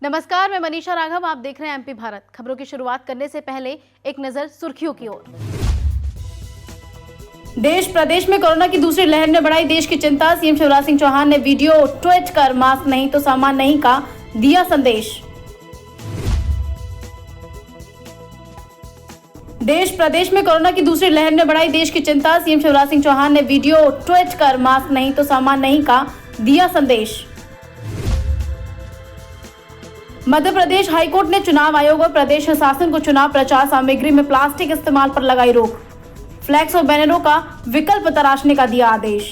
नमस्कार, मैं मनीषा राघव। आप देख रहे हैं एमपी भारत। खबरों की शुरुआत करने से पहले एक नजर सुर्खियों की ओर। देश प्रदेश में कोरोना की दूसरी लहर ने बढ़ाई देश की चिंता। सीएम शिवराज सिंह चौहान ने वीडियो ट्वीट कर मास्क नहीं तो सामान नहीं का दिया संदेश। देश प्रदेश में कोरोना की दूसरी लहर ने बढ़ाई देश की चिंता। सीएम शिवराज सिंह चौहान ने वीडियो ट्वीट कर मास्क नहीं तो सामान नहीं का दिया संदेश। मध्य प्रदेश हाईकोर्ट ने चुनाव आयोग और प्रदेश शासन को चुनाव प्रचार सामग्री में प्लास्टिक इस्तेमाल पर लगाई रोक। फ्लैक्स और बैनरों का विकल्प तराशने का दिया आदेश।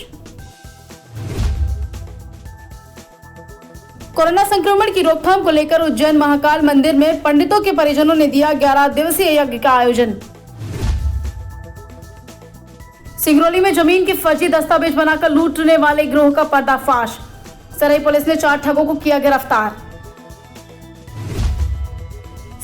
कोरोना संक्रमण की रोकथाम को लेकर उज्जैन महाकाल मंदिर में पंडितों के परिजनों ने दिया 11 दिवसीय यज्ञ का आयोजन। सिंगरौली में जमीन के फर्जी दस्तावेज बनाकर लूटने वाले गिरोह का पर्दाफाश। सराय पुलिस ने 4 ठगों को किया गिरफ्तार।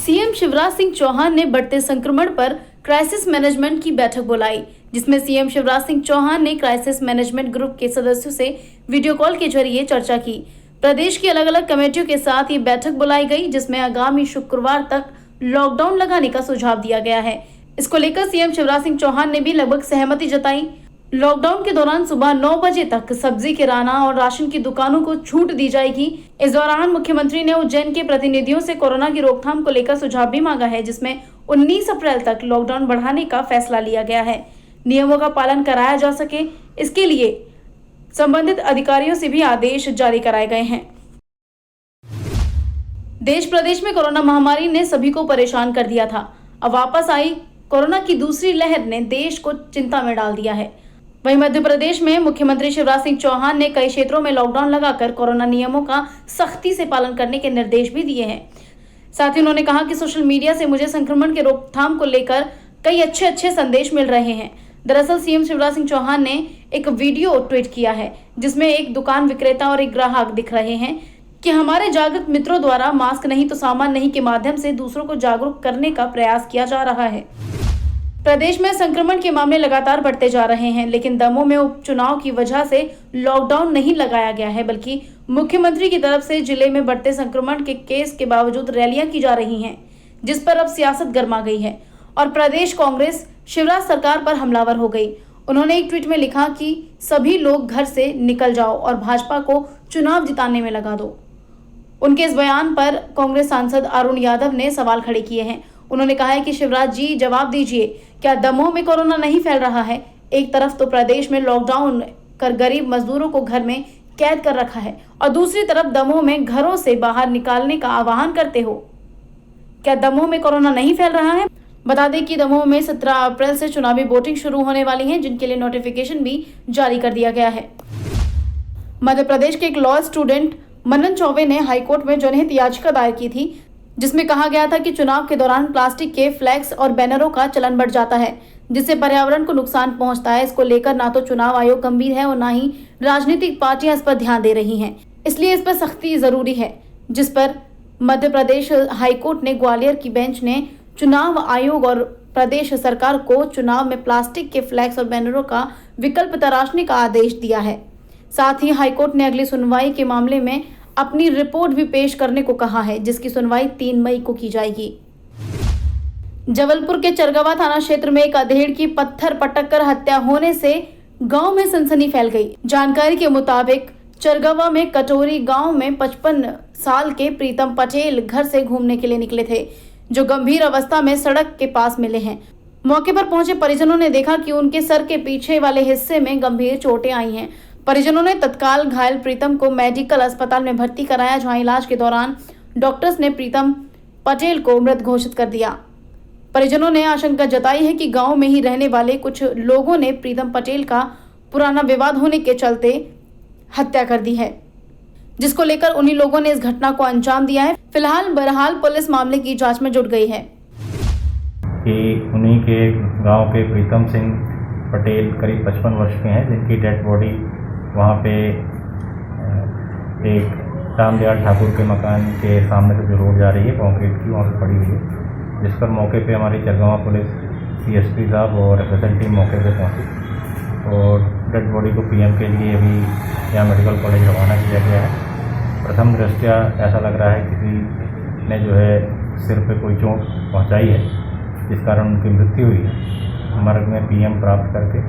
सीएम शिवराज सिंह चौहान ने बढ़ते संक्रमण पर क्राइसिस मैनेजमेंट की बैठक बुलाई, जिसमें सीएम शिवराज सिंह चौहान ने क्राइसिस मैनेजमेंट ग्रुप के सदस्यों से वीडियो कॉल के जरिए चर्चा की। प्रदेश की अलग अलग कमेटियों के साथ ये बैठक बुलाई गई, जिसमें आगामी शुक्रवार तक लॉकडाउन लगाने का सुझाव दिया गया है। इसको लेकर सीएम शिवराज सिंह चौहान ने भी लगभग सहमति जताई। लॉकडाउन के दौरान सुबह 9 बजे तक सब्जी, किराना और राशन की दुकानों को छूट दी जाएगी। इस दौरान मुख्यमंत्री ने उज्जैन के प्रतिनिधियों से कोरोना की रोकथाम को लेकर सुझाव भी मांगा है, जिसमें 19 अप्रैल तक लॉकडाउन बढ़ाने का फैसला लिया गया है। नियमों का पालन कराया जा सके, इसके लिए संबंधित अधिकारियों से भी आदेश जारी कराए गए हैं। देश प्रदेश में कोरोना महामारी ने सभी को परेशान कर दिया था। अब वापस आई कोरोना की दूसरी लहर ने देश को चिंता में डाल दिया है। वहीं मध्य प्रदेश में मुख्यमंत्री शिवराज सिंह चौहान ने कई क्षेत्रों में लॉकडाउन लगाकर कोरोना नियमों का सख्ती से पालन करने के निर्देश भी दिए हैं। साथ ही उन्होंने कहा कि सोशल मीडिया से मुझे संक्रमण के रोकथाम को लेकर कई अच्छे संदेश मिल रहे हैं। दरअसल सीएम शिवराज सिंह चौहान ने एक वीडियो ट्वीट किया है, जिसमें एक दुकान विक्रेता और एक ग्राहक दिख रहे हैं कि हमारे जागरूक मित्रों द्वारा मास्क नहीं तो सामान नहीं के माध्यम से दूसरों को जागरूक करने का प्रयास किया जा रहा है। प्रदेश में संक्रमण के मामले लगातार बढ़ते जा रहे हैं, लेकिन दमोह में उपचुनाव की वजह से लॉकडाउन नहीं लगाया गया है, बल्कि मुख्यमंत्री की तरफ से जिले में बढ़ते संक्रमण के केस के बावजूद रैलियां की जा रही हैं, जिस पर अब सियासत गर्मा गई है और प्रदेश कांग्रेस शिवराज सरकार पर हमलावर हो गई। उन्होंने एक ट्वीट में लिखा कि सभी लोग घर से निकल जाओ और भाजपा को चुनाव जिताने में लगा दो। उनके इस बयान पर कांग्रेस सांसद अरुण यादव ने सवाल खड़े किए हैं। उन्होंने कहा है कि शिवराज जी जवाब दीजिए, क्या दमोह में कोरोना नहीं फैल रहा है? एक तरफ तो प्रदेश में लॉकडाउन कर गरीब मजदूरों को घर में कैद कर रखा है और दूसरी तरफ दमोह में घरों से बाहर निकालने का आह्वान करते हो। क्या दमोह में कोरोना नहीं फैल रहा है? बता दें कि दमोह में 17 अप्रैल से चुनावी वोटिंग शुरू होने वाली है, जिनके लिए नोटिफिकेशन भी जारी कर दिया गया है। मध्य प्रदेश के एक लॉ स्टूडेंट मनन चौबे ने हाईकोर्ट में जनहित याचिका दायर की थी, जिसमें कहा गया था कि चुनाव के दौरान प्लास्टिक के फ्लैक्स और बैनरों का चलन बढ़ जाता है, जिससे पर्यावरण को नुकसान पहुंचता है। इसको लेकर ना तो चुनाव आयोग गंभीर है और ना ही राजनीतिक पार्टियां इस पर ध्यान दे रही हैं। इसलिए इस पर सख्ती जरूरी है, जिस पर मध्य प्रदेश हाईकोर्ट ने ग्वालियर की बेंच ने चुनाव आयोग और प्रदेश सरकार को चुनाव में प्लास्टिक के फ्लैक्स और बैनरों का विकल्प तराशने का आदेश दिया है। साथ ही हाईकोर्ट ने अगली सुनवाई के मामले में अपनी रिपोर्ट भी पेश करने को कहा है, जिसकी सुनवाई 3 मई को की जाएगी। जबलपुर के चरगवा थाना क्षेत्र में एक अधेड़ की पत्थर पटक कर हत्या होने से गांव में सनसनी फैल गई। जानकारी के मुताबिक चरगवा में कटोरी गांव में 55 साल के प्रीतम पटेल घर से घूमने के लिए निकले थे, जो गंभीर अवस्था में सड़क के पास मिले हैं। मौके पर पहुंचे परिजनों ने देखा कि उनके सर के पीछे वाले हिस्से में गंभीर चोटें आई हैं। परिजनों ने तत्काल घायल प्रीतम को मेडिकल अस्पताल में भर्ती कराया, जहां इलाज के दौरान डॉक्टर्स ने प्रीतम पटेल को मृत घोषित कर दिया। परिजनों ने आशंका जताई है कि गांव में ही रहने वाले कुछ लोगों ने प्रीतम पटेल का पुराना विवाद होने के चलते हत्या कर दी है, जिसको लेकर उन्हीं लोगों ने इस घटना को अंजाम दिया है। फिलहाल बहरहाल पुलिस मामले की जांच में जुट गई है। कि उन्हीं के गांव के प्रीतम सिंह पटेल करीब 55 वर्ष के हैं, जिनकी डेड बॉडी वहाँ पे एक रामदयाल ठाकुर के मकान के सामने से जो रोड जा रही है कॉन्क्रीट की, वहाँ पे पड़ी हुई है, जिस पर मौके पे हमारी चरगवा पुलिस CSP साहब और FSL टीम मौके पे पहुँची और डेड बॉडी को PM के लिए अभी यहाँ मेडिकल कॉलेज रवाना किया गया है। प्रथम दृष्टया ऐसा लग रहा है किसी ने जो है सिर पे कोई चोट पहुंचाई है, जिस कारण उनकी मृत्यु हुई है। मर्ग में पीएम प्राप्त करके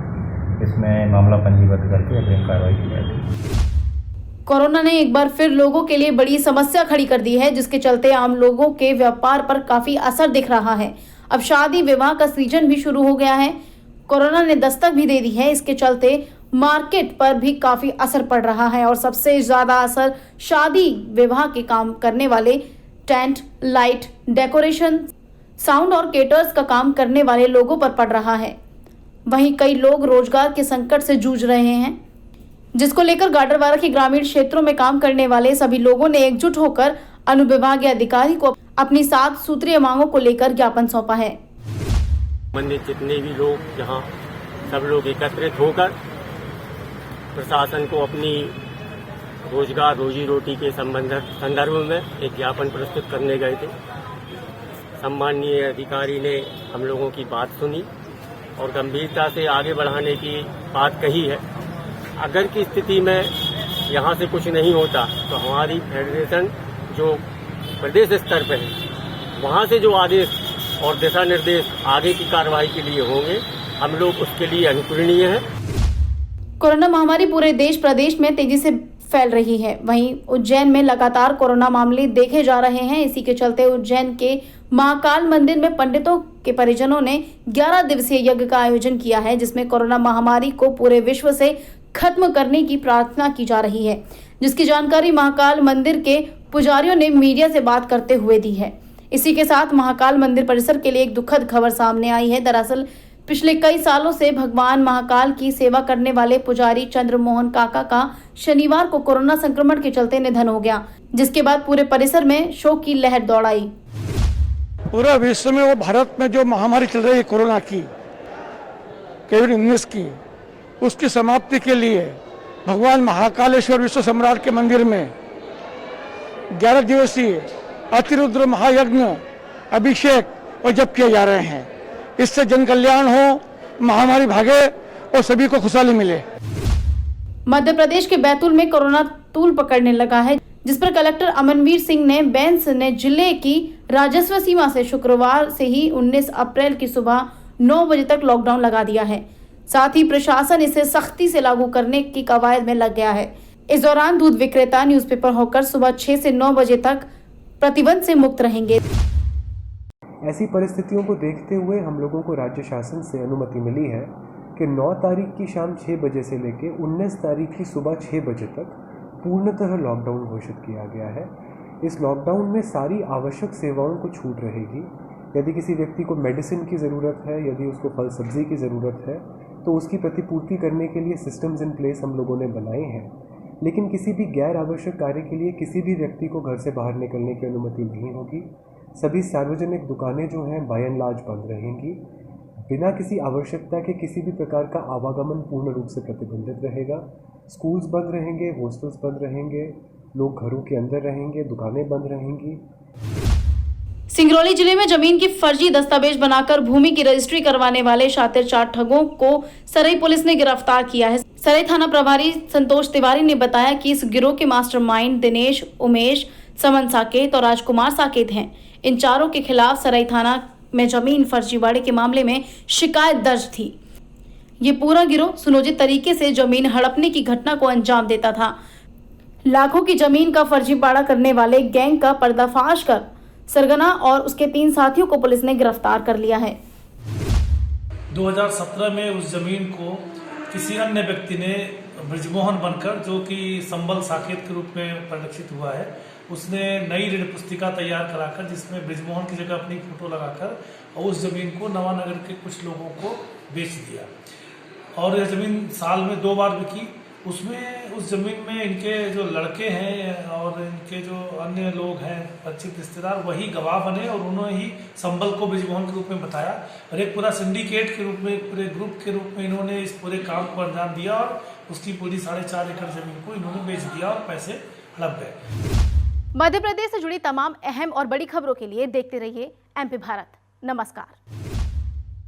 इसमें मामला पंजीबद्ध करके अग्रिम कार्रवाई की जाएगी। कोरोना ने एक बार फिर लोगों के लिए बड़ी समस्या खड़ी कर दी है, जिसके चलते आम लोगों के व्यापार पर काफी असर दिख रहा है। अब शादी विवाह का सीजन भी शुरू हो गया है। कोरोना ने दस्तक भी दे दी है, इसके चलते मार्केट पर भी काफी असर पड़ रहा है और सबसे ज्यादा असर शादी विवाह के काम करने वाले टेंट, लाइट, डेकोरेशन, साउंड और केटर्स का काम करने वाले लोगों पर पड़ रहा है। वहीं कई लोग रोजगार के संकट से जूझ रहे हैं, जिसको लेकर गाडरवारा के ग्रामीण क्षेत्रों में काम करने वाले सभी लोगों ने एकजुट होकर अनुविभागीय अधिकारी को अपनी 7 सूत्रीय मांगों को लेकर ज्ञापन सौंपा है। संबंधित जितने भी लोग यहाँ सब लोग एकत्रित होकर प्रशासन को अपनी रोजगार रोजी रोटी के संदर्भ में एक ज्ञापन प्रस्तुत करने गए थे। सम्माननीय अधिकारी ने हम लोगों की बात सुनी और गंभीरता से आगे बढ़ाने की बात कही है। अगर की स्थिति में यहाँ से कुछ नहीं होता तो हमारी फेडरेशन जो प्रदेश स्तर पर है वहाँ से जो आदेश और दिशा निर्देश आगे की कार्रवाई के लिए होंगे, हम लोग उसके लिए अनुकरणीय है। कोरोना महामारी पूरे देश प्रदेश में तेजी से फैल रही है। वहीं उज्जैन में लगातार कोरोना मामले देखे जा रहे हैं। इसी के चलते उज्जैन के महाकाल मंदिर में पंडितों के परिजनों ने 11 दिवसीय यज्ञ का आयोजन किया है, जिसमें कोरोना महामारी को पूरे विश्व से खत्म करने की प्रार्थना की जा रही है, जिसकी जानकारी महाकाल मंदिर के पुजारियों ने मीडिया से बात करते हुए दी है। इसी के साथ महाकाल मंदिर परिसर के लिए एक दुखद खबर सामने आई है। दरअसल पिछले कई सालों से भगवान महाकाल की सेवा करने वाले पुजारी चंद्रमोहन काका का शनिवार को कोरोना संक्रमण के चलते निधन हो गया, जिसके बाद पूरे परिसर में शोक की लहर दौड़ आई। पूरा विश्व में वो भारत में जो महामारी चल रही है कोरोना की, कोविड-19 की, उसकी समाप्ति के लिए भगवान महाकालेश्वर विश्व सम्राट के मंदिर में 11 दिवसीय अतिरुद्र महायज्ञ, अभिषेक और जप किए जा रहे हैं। इससे जन कल्याण हो, महामारी भागे और सभी को खुशहाली मिले। मध्य प्रदेश के बैतूल में कोरोना तूल पकड़ने लगा है, जिस पर कलेक्टर अमनवीर सिंह ने बेंस ने जिले की राजस्व सीमा से शुक्रवार से ही 19 अप्रैल की सुबह 9 बजे तक लॉकडाउन लगा दिया है। साथ ही प्रशासन इसे सख्ती से लागू करने की कवायद में लग गया है। इस दौरान दूध विक्रेता न्यूज़पेपर होकर सुबह 6 से 9 बजे तक प्रतिबंध से मुक्त रहेंगे। ऐसी परिस्थितियों को देखते हुए हम लोगों को राज्य शासन से अनुमति मिली है कि 9 तारीख की शाम 6 बजे से लेकर 19 तारीख की सुबह 6 बजे तक पूर्णतः लॉकडाउन घोषित किया गया है। इस लॉकडाउन में सारी आवश्यक सेवाओं को छूट रहेगी। यदि किसी व्यक्ति को मेडिसिन की ज़रूरत है, यदि उसको फल सब्जी की ज़रूरत है, तो उसकी प्रतिपूर्ति करने के लिए सिस्टम्स इन प्लेस हम लोगों ने बनाए हैं। लेकिन किसी भी गैर आवश्यक कार्य के लिए किसी भी व्यक्ति को घर से बाहर निकलने की अनुमति नहीं होगी। सभी सार्वजनिक दुकानें जो हैं बाय एंड लार्ज बंद रहेंगी। बिना किसी आवश्यकता के किसी भी प्रकार का आवागमन पूर्ण रूप से प्रतिबंधित रहेगा। स्कूल्स बंद रहेंगे, हॉस्टल्स बंद रहेंगे, लोग घरों के अंदर रहेंगे, दुकानें बंद रहेंगी। सिंगरौली जिले में जमीन की फर्जी दस्तावेज बनाकर भूमि की रजिस्ट्री करवाने वाले शातिर 4 ठगों को सरई पुलिस ने गिरफ्तार किया है। सरई थाना प्रभारी संतोष तिवारी ने बताया कि इस गिरोह के मास्टरमाइंड दिनेश, उमेश, समन साकेत और राजकुमार साकेत हैं। इन चारों के खिलाफ सरई थाना में जमीन फर्जीवाड़े के मामले में शिकायत दर्ज थी। ये पूरा गिरोह सुनियोजित तरीके से जमीन हड़पने की घटना को अंजाम देता था। लाखों की जमीन का फर्जीवाड़ा करने वाले गैंग का पर्दाफाश कर सरगना और उसके 3 साथियों को पुलिस ने गिरफ्तार कर लिया है। 2017 में उस जमीन को किसी अन्य व्यक्ति ने ब्रिजमोहन बनकर, जो कि संबल साकेत के रूप में परिलक्षित हुआ है, उसने नई ऋण पुस्तिका तैयार कराकर जिसमें ब्रिजमोहन की जगह अपनी फोटो लगाकर और उस जमीन को नवानगर के कुछ लोगों को बेच दिया। और यह जमीन साल में 2 बार बिकी। उसमें उस जमीन में इनके जो लड़के हैं और इनके जो अन्य लोग हैं परिचित रिश्तेदार, वही गवाह बने और उन्होंने ही संबल को ब्रिजमोहन के रूप में बताया और एक पूरा सिंडिकेट के रूप में, पूरे ग्रुप के रूप में इन्होंने इस पूरे काम को अंजाम दिया और उसकी पूरी 4.5 एकड़ जमीन को इन्होंने बेच दिया और पैसे हड़प गए। मध्य प्रदेश से जुड़ी तमाम अहम और बड़ी खबरों के लिए देखते रहिए MP भारत। नमस्कार।